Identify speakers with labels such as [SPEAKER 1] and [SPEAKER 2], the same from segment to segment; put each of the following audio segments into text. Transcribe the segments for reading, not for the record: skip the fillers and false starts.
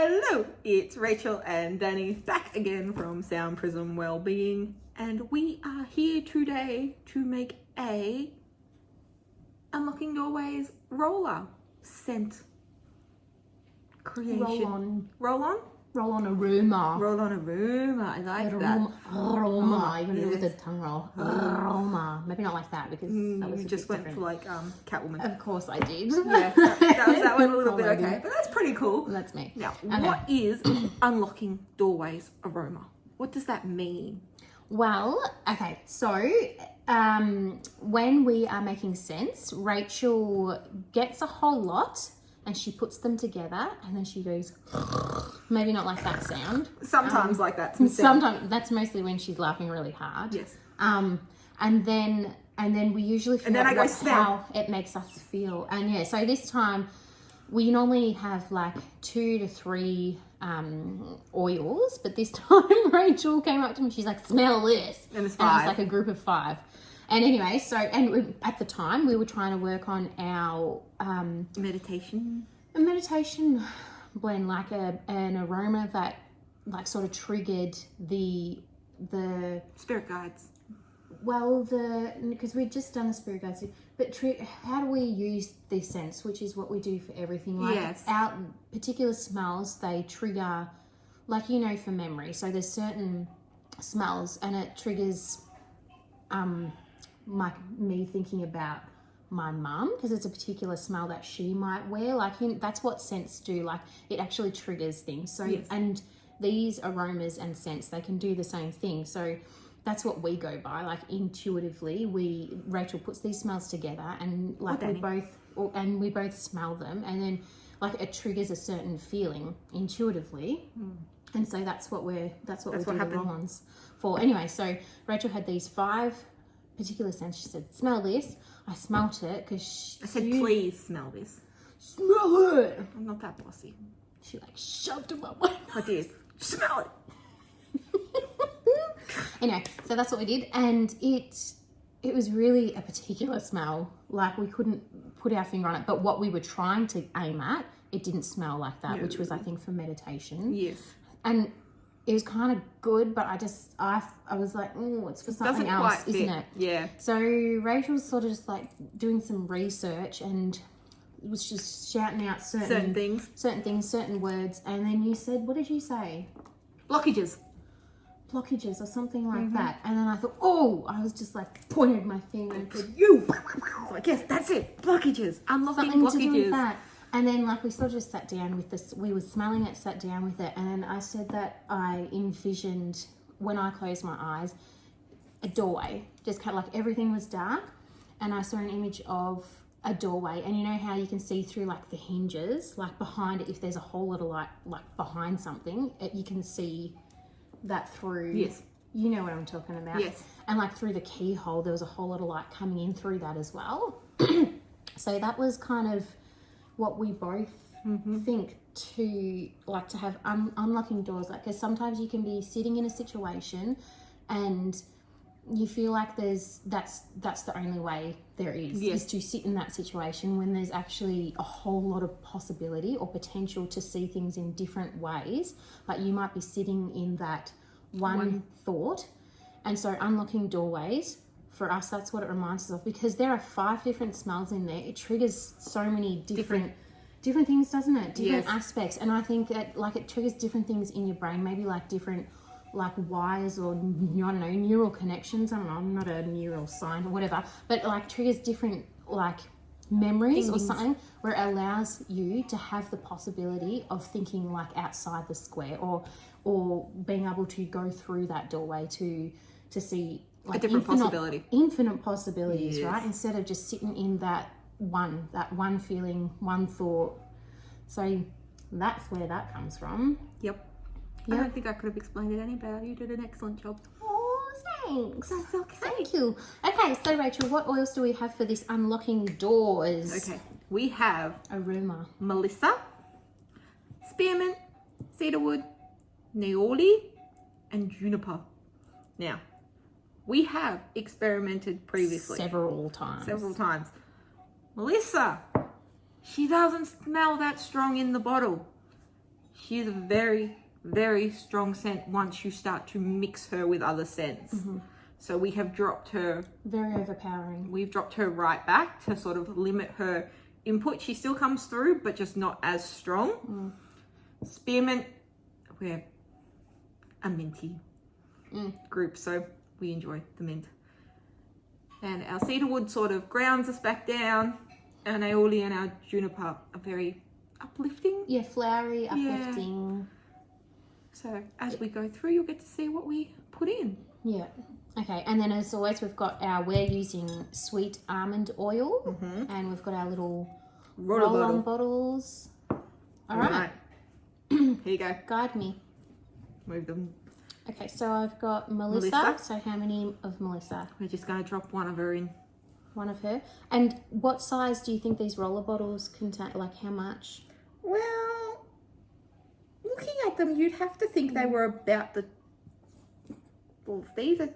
[SPEAKER 1] Hello, it's Rachel and Danny back again from Sound Prism Wellbeing, and we are here today to make a Unlocking Doorways roller scent creation. Roll on aroma. I like that.
[SPEAKER 2] Aroma. You're gonna do it with a tongue roll. Aroma. Maybe not like that because that was
[SPEAKER 1] you just went for like Catwoman.
[SPEAKER 2] Of course I did.
[SPEAKER 1] Yeah, that went a little bit okay, but that's pretty cool.
[SPEAKER 2] That's me.
[SPEAKER 1] Now, what is Unlocking Doorways aroma? What does that mean?
[SPEAKER 2] Well, okay, so when we are making scents, Rachel gets a whole lot and she puts them together and then she goes, maybe not like that sound.
[SPEAKER 1] Sometimes like that.
[SPEAKER 2] Sometimes that's mostly when she's laughing really hard.
[SPEAKER 1] Yes.
[SPEAKER 2] And then we usually feel how it makes us feel. And yeah, so this time we normally have like 2 to 3 oils, but this time Rachel came up to me, she's like, smell this.
[SPEAKER 1] And it's 5.
[SPEAKER 2] And it was like a group of 5. And anyway, at the time we were trying to work on our
[SPEAKER 1] meditation
[SPEAKER 2] blend, like an aroma that like sort of triggered the
[SPEAKER 1] spirit guides.
[SPEAKER 2] Well, because we'd just done the spirit guides, but how do we use these scents, which is what we do for everything? Like
[SPEAKER 1] yes.
[SPEAKER 2] Our particular smells, they trigger, like, for memory. So there's certain smells and it triggers like me thinking about my mum, because it's a particular smell that she might wear. Like that's what scents do. Like it actually triggers things. So
[SPEAKER 1] yes.
[SPEAKER 2] And these aromas and scents, they can do the same thing. So that's what we go by. Like intuitively, Rachel puts these smells together, and like we both smell them, and then like it triggers a certain feeling intuitively. And so that's what we do the roll-ons for. Anyway, so Rachel had these 5 particular scents. She said, smell this. I smelt it because
[SPEAKER 1] I said, please smell this.
[SPEAKER 2] Smell it.
[SPEAKER 1] I'm not that bossy.
[SPEAKER 2] She like shoved them up my nose.
[SPEAKER 1] I did. Smell it.
[SPEAKER 2] Anyway, so that's what we did, and it was really a particular smell. Like we couldn't put our finger on it, but what we were trying to aim at, it didn't smell like that, which was, I think, for meditation.
[SPEAKER 1] Yes.
[SPEAKER 2] And it was kind of good, but I was like, oh, it's for something else, isn't it?
[SPEAKER 1] Yeah.
[SPEAKER 2] So Rachel's sort of just like doing some research and was just shouting out certain things, certain words, and then you said, what did you say?
[SPEAKER 1] Blockages
[SPEAKER 2] Or something like that. And then I thought, I was just like pointed my finger and said,
[SPEAKER 1] you. I guess that's it. Blockages. Unlocking
[SPEAKER 2] something
[SPEAKER 1] blockages.
[SPEAKER 2] to do with that. And then like we sort of just sat down with this, we were smelling it, sat down with it, and I said that I envisioned, when I closed my eyes, a doorway. Just kind of like everything was dark, and I saw an image of a doorway, and you know how you can see through like the hinges, like behind it, if there's a whole lot of light like behind something, you can see that through.
[SPEAKER 1] Yes.
[SPEAKER 2] You know what I'm talking about.
[SPEAKER 1] Yes.
[SPEAKER 2] And like through the keyhole, there was a whole lot of light coming in through that as well. So that was kind of what we both think to like to have unlocking doors, like, because sometimes you can be sitting in a situation and you feel like that's the only way there is to sit in that situation, when there's actually a whole lot of possibility or potential to see things in different ways. Like you might be sitting in that one thought, and so unlocking doorways, for us, that's what it reminds us of, because there are 5 different smells in there. It triggers so many different things, doesn't it? Different aspects. And I think that like it triggers different things in your brain, maybe like different like wires or, I don't know, neural connections. I don't know, I'm not a neural scientist or whatever, but like triggers different like memories or something, where it allows you to have the possibility of thinking like outside the square, or being able to go through that doorway to see like
[SPEAKER 1] a different
[SPEAKER 2] infinite possibilities, right? Instead of just sitting in that one feeling, one thought. So that's where that comes from.
[SPEAKER 1] Yep. I don't think I could have explained it any better. You did an excellent job.
[SPEAKER 2] Oh, thanks.
[SPEAKER 1] That's okay.
[SPEAKER 2] Thank you. Okay, so Rachel, what oils do we have for this unlocking doors?
[SPEAKER 1] Okay, we have
[SPEAKER 2] aroma,
[SPEAKER 1] Melissa, Spearmint, Cedarwood, Niaouli, and Juniper. Now, we have experimented previously.
[SPEAKER 2] Several times.
[SPEAKER 1] Melissa, she doesn't smell that strong in the bottle. She is a very, very strong scent once you start to mix her with other scents. So we have dropped her.
[SPEAKER 2] Very overpowering.
[SPEAKER 1] We've dropped her right back to sort of limit her input. She still comes through, but just not as strong. Spearmint, we're a minty group, so we enjoy the mint. And our cedarwood sort of grounds us back down. Our Niaouli and our juniper are very uplifting.
[SPEAKER 2] Yeah, flowery, uplifting.
[SPEAKER 1] So as we go through, you'll get to see what we put in.
[SPEAKER 2] Yeah. Okay, and then as always, we're using sweet almond oil, and we've got our little roll-on bottles. All right.
[SPEAKER 1] Here you go.
[SPEAKER 2] Guide me.
[SPEAKER 1] Move them.
[SPEAKER 2] Okay, so I've got Melissa. So how many of Melissa?
[SPEAKER 1] We're just going to drop one of her in.
[SPEAKER 2] One of her. And what size do you think these roller bottles contain? Like how much?
[SPEAKER 1] Well, looking at them, you'd have to think they were about the... Well, these are...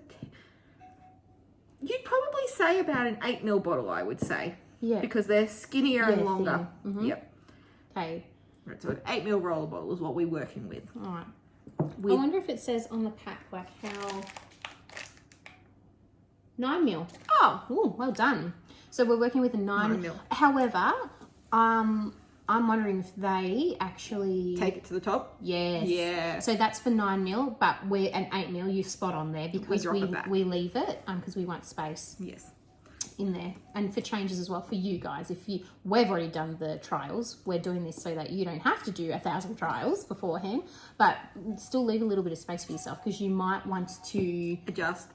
[SPEAKER 1] You'd probably say about an 8ml bottle, I would say.
[SPEAKER 2] Yeah.
[SPEAKER 1] Because they're skinnier and longer. Yep.
[SPEAKER 2] Okay.
[SPEAKER 1] Right, so an 8ml roller bottle is what we're working with.
[SPEAKER 2] All right. I wonder if it says on the pack, like how... 9ml.
[SPEAKER 1] Oh.
[SPEAKER 2] Ooh, well done. So we're working with a 9ml.
[SPEAKER 1] 9ml.
[SPEAKER 2] However, I'm wondering if they actually...
[SPEAKER 1] Take it to the top?
[SPEAKER 2] Yes.
[SPEAKER 1] Yeah.
[SPEAKER 2] So that's for 9ml, but we're an 8ml. You're spot on there because we leave it because we want space.
[SPEAKER 1] Yes.
[SPEAKER 2] In there, and for changes as well for you guys. We've already done the trials, we're doing this so that you don't have to do 1,000 trials beforehand, but still leave a little bit of space for yourself because you might want to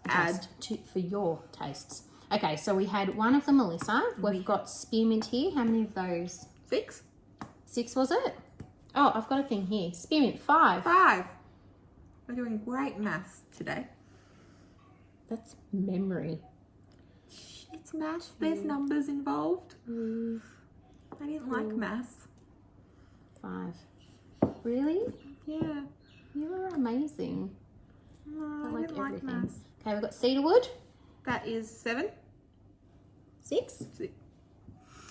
[SPEAKER 1] add
[SPEAKER 2] for your tastes. Okay, so we had one of the Melissa. We've got spearmint here. How many of those?
[SPEAKER 1] 6.
[SPEAKER 2] 6 was it? Oh, I've got a thing here. Spearmint 5.
[SPEAKER 1] 5. We're doing great maths today.
[SPEAKER 2] That's memory.
[SPEAKER 1] It's maths. There's numbers involved. I didn't like maths.
[SPEAKER 2] 5. Really?
[SPEAKER 1] Yeah.
[SPEAKER 2] You are amazing.
[SPEAKER 1] No,
[SPEAKER 2] I
[SPEAKER 1] didn't like maths.
[SPEAKER 2] Okay, we've got cedarwood.
[SPEAKER 1] That is 7.
[SPEAKER 2] 6.
[SPEAKER 1] 6.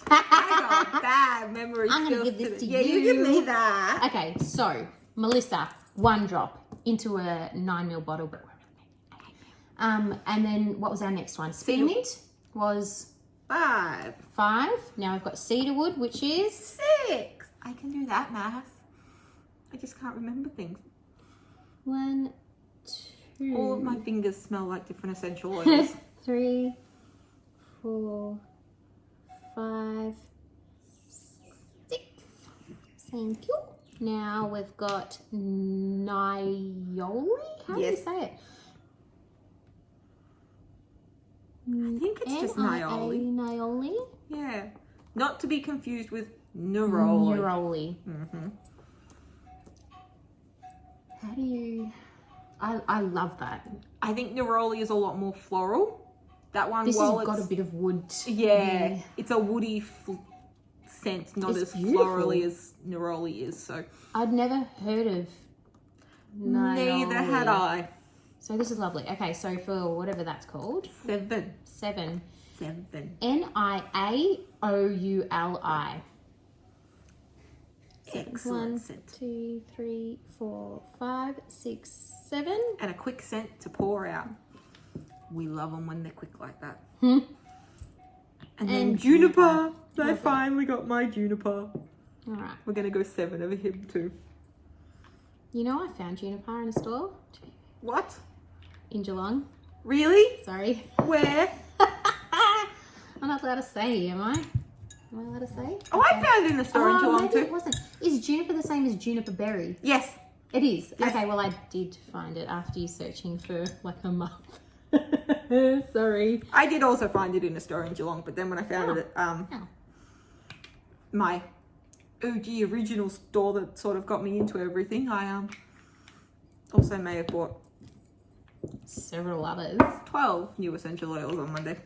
[SPEAKER 1] I got bad memory
[SPEAKER 2] I'm
[SPEAKER 1] skills.
[SPEAKER 2] going to give this to
[SPEAKER 1] you.
[SPEAKER 2] you.
[SPEAKER 1] You give me that.
[SPEAKER 2] Okay, so Melissa, 1 drop into a 9ml bottle. And then what was our next one? Spearmint was
[SPEAKER 1] 5.
[SPEAKER 2] 5. Now we've got cedarwood, which is
[SPEAKER 1] 6. I can do that math. I just can't remember things.
[SPEAKER 2] 1, 2.
[SPEAKER 1] All of my fingers smell like different essential oils.
[SPEAKER 2] 3, 4, 5, 6. Thank you. Now we've got Niaouli. How do you say it?
[SPEAKER 1] I think it's just Niaouli.
[SPEAKER 2] Niaouli?
[SPEAKER 1] Yeah. Not to be confused with Niaouli.
[SPEAKER 2] Niaouli. How do you... I love that.
[SPEAKER 1] I think Niaouli is a lot more floral. That one,
[SPEAKER 2] This has got a bit of wood.
[SPEAKER 1] Yeah. It's a woody scent, not as florally as Niaouli is. So
[SPEAKER 2] I'd never heard of Niaouli.
[SPEAKER 1] Neither had I.
[SPEAKER 2] So this is lovely. Okay, so for whatever that's called.
[SPEAKER 1] 7.
[SPEAKER 2] 7.
[SPEAKER 1] 7.
[SPEAKER 2] Niaouli.
[SPEAKER 1] Excellent
[SPEAKER 2] 1,
[SPEAKER 1] scent.
[SPEAKER 2] 2, 3, 4, 5, 6, 7.
[SPEAKER 1] And a quick scent to pour out. We love them when they're quick like that.
[SPEAKER 2] And
[SPEAKER 1] then juniper. I finally got my juniper.
[SPEAKER 2] All right.
[SPEAKER 1] We're going to go 7 over him too.
[SPEAKER 2] You know I found juniper in a store.
[SPEAKER 1] What?
[SPEAKER 2] In Geelong.
[SPEAKER 1] Really?
[SPEAKER 2] Sorry.
[SPEAKER 1] Where?
[SPEAKER 2] I'm not allowed to say, am I? Am I allowed to say?
[SPEAKER 1] Oh, I found it in the store in Geelong
[SPEAKER 2] maybe
[SPEAKER 1] too.
[SPEAKER 2] It wasn't. Is juniper the same as juniper berry?
[SPEAKER 1] Yes.
[SPEAKER 2] It is.
[SPEAKER 1] Yes.
[SPEAKER 2] Okay, well I did find it after you searching for like a month. Sorry.
[SPEAKER 1] I did also find it in a store in Geelong, but then when I found it at my OG original store that sort of got me into everything, I also may have bought
[SPEAKER 2] Several others.
[SPEAKER 1] 12 new essential oils on Monday.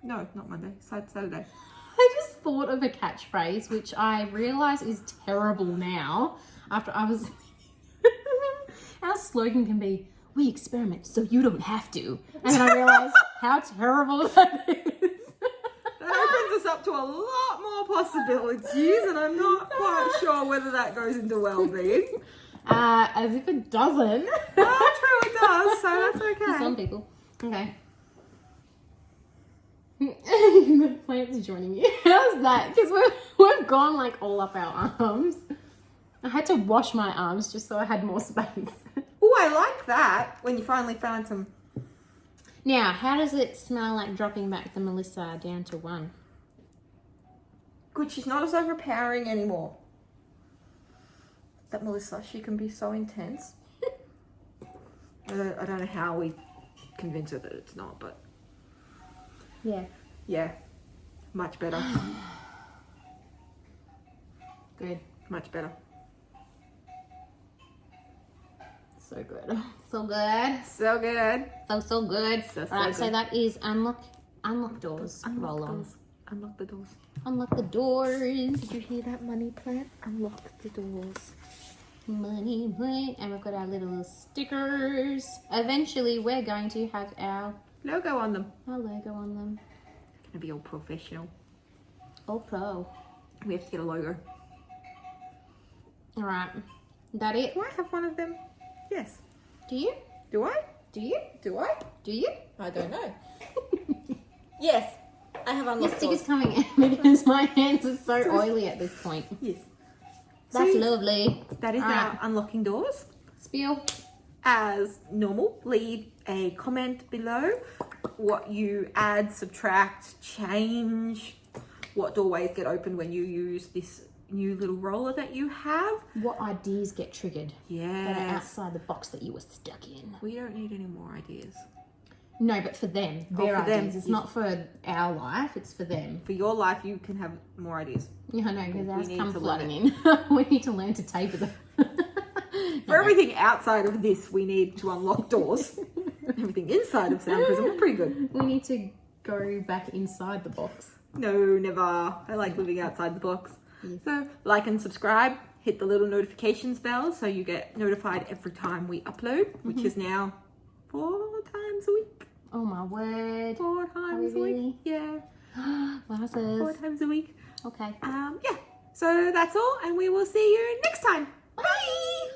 [SPEAKER 1] No, not Monday. Saturday.
[SPEAKER 2] I just thought of a catchphrase which I realise is terrible now. After I was, our slogan can be, "We experiment so you don't have to," and then I realised how terrible that is.
[SPEAKER 1] opens us up to a lot more possibilities, and I'm not quite sure whether that goes into well-being.
[SPEAKER 2] As if it doesn't.
[SPEAKER 1] Oh, true, it does, so that's okay.
[SPEAKER 2] For some people. Okay. The plant's joining you. How's that? Because we've gone like all up our arms. I had to wash my arms just so I had more space.
[SPEAKER 1] Oh, I like that, when you finally found some.
[SPEAKER 2] Now, how does it smell like dropping back the Melissa down to 1?
[SPEAKER 1] Good, she's not as overpowering anymore. That Melissa, she can be so intense. I don't know how we convince her that it's not, but
[SPEAKER 2] Yeah.
[SPEAKER 1] yeah, much better.
[SPEAKER 2] Good.
[SPEAKER 1] Much better.
[SPEAKER 2] So good. So good.
[SPEAKER 1] So good.
[SPEAKER 2] So good.
[SPEAKER 1] So
[SPEAKER 2] Alright, so
[SPEAKER 1] good.
[SPEAKER 2] that is unlock doors.
[SPEAKER 1] Unlock
[SPEAKER 2] Roll on.
[SPEAKER 1] doors. Unlock the doors.
[SPEAKER 2] Unlock the doors.
[SPEAKER 1] Did you hear that, money plant? Unlock the doors.
[SPEAKER 2] Money plant. And we've got our little stickers. Eventually we're going to have our
[SPEAKER 1] Logo on them.
[SPEAKER 2] logo on them.
[SPEAKER 1] Gonna be all professional.
[SPEAKER 2] All pro.
[SPEAKER 1] We have to get a logo.
[SPEAKER 2] Alright. That it?
[SPEAKER 1] Do I have one of them? Yes.
[SPEAKER 2] Do you?
[SPEAKER 1] Do I?
[SPEAKER 2] Do you?
[SPEAKER 1] Do I?
[SPEAKER 2] Do you?
[SPEAKER 1] I don't know. Yes. I have
[SPEAKER 2] Your
[SPEAKER 1] unlocked
[SPEAKER 2] sticker's
[SPEAKER 1] doors.
[SPEAKER 2] coming in because my hands are so oily at this point.
[SPEAKER 1] Yes.
[SPEAKER 2] That's
[SPEAKER 1] See,
[SPEAKER 2] lovely.
[SPEAKER 1] that is
[SPEAKER 2] Alright.
[SPEAKER 1] our unlocking doors.
[SPEAKER 2] Spiel.
[SPEAKER 1] As normal, leave a comment below what you add, subtract, change, what doorways get opened when you use this new little roller that you have.
[SPEAKER 2] What ideas get triggered that are
[SPEAKER 1] Yes.
[SPEAKER 2] outside the box that you were stuck in?
[SPEAKER 1] We don't need any more ideas.
[SPEAKER 2] No, but for them. Their
[SPEAKER 1] for them,
[SPEAKER 2] ideas. It's
[SPEAKER 1] yes.
[SPEAKER 2] not for our life, it's for them.
[SPEAKER 1] For your life, you can have more ideas.
[SPEAKER 2] Yeah, I know, because
[SPEAKER 1] We
[SPEAKER 2] ours
[SPEAKER 1] need
[SPEAKER 2] come
[SPEAKER 1] to
[SPEAKER 2] flooding in. We need to learn to taper them.
[SPEAKER 1] For everything outside of this, we need to unlock doors. Everything inside of Sound Prism, we're pretty good.
[SPEAKER 2] We need to go back inside the box.
[SPEAKER 1] No, never. I like living outside the box.
[SPEAKER 2] Yes.
[SPEAKER 1] So, like and subscribe. Hit the little notifications bell so you get notified every time we upload, which is now 4 times a week.
[SPEAKER 2] Oh my word.
[SPEAKER 1] 4 times a
[SPEAKER 2] really?
[SPEAKER 1] week. Yeah, 4
[SPEAKER 2] Wowzers.
[SPEAKER 1] times a week.
[SPEAKER 2] Okay.
[SPEAKER 1] Yeah. So that's all, and we will see you next time. Bye.